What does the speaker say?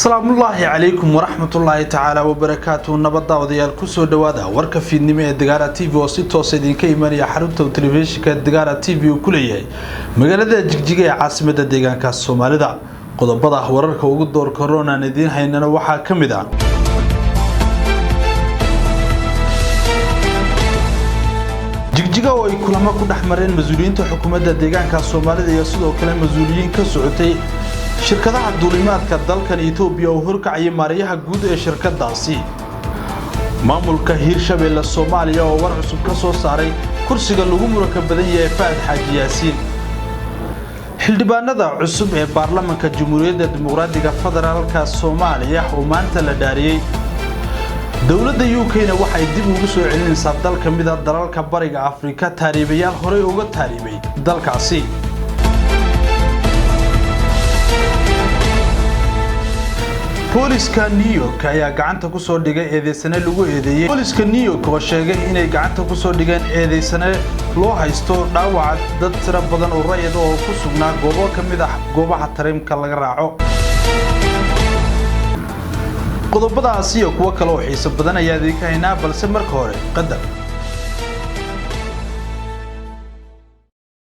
السلام الله عليكم ورحمة الله تعالى وبركاته نبض وديال كسو دوادا ورك في النماء الدقارة تي في وسيطة سيدين كيمانيا حروبة وتلفزيون كالدقارة تي في وكلية مقالة جيجيجي عاصمة الدقان كالصومالي دا قضبضا وررك وقود دور كورونا ندين حيننا وحا كمدا جيجيجا oo ay kulamo ku dhaxmareen mas'uuliyiinta xukuumadda deegaanka Soomaalida iyo sidoo kale mas'uuliyiin ka socotay shirkadaha duulimaadka dalkan Itoobiya oo horkacay maarayaha guud ee shirkadaasi maamulka Hirshabelle Soomaaliya oo war cusub ka soo saaray kursiga lagu muranka badan yahay Faad Xaaji Yaasiin xildhibaanada cusub ee baarlamaanka Jamhuuriyadda Dimuqraadiga Federaalka Soomaaliya oo maanta la dhaariyay dawladda UK-na waxay dib ugu soo celinaysaa dal ka mid ah dalalka bariga Afrika taariibayaal hore uga taariibay dalkaasi Booliska New York ayaa gacanta ku soo dhigay eedeysane lagu eedeeyay Booliska New York oo sheegay inay gacanta ku soo dhigeen eedeysane loo haysto dhaawac dad tiro badan oo rayid oo ku sugnaa goobo ka mid ah goobaha tareemka laga raaco qodobadaasi iyo kuwa kale oo xiiso badan ayaa idin ka haynaa balse marka hore qadar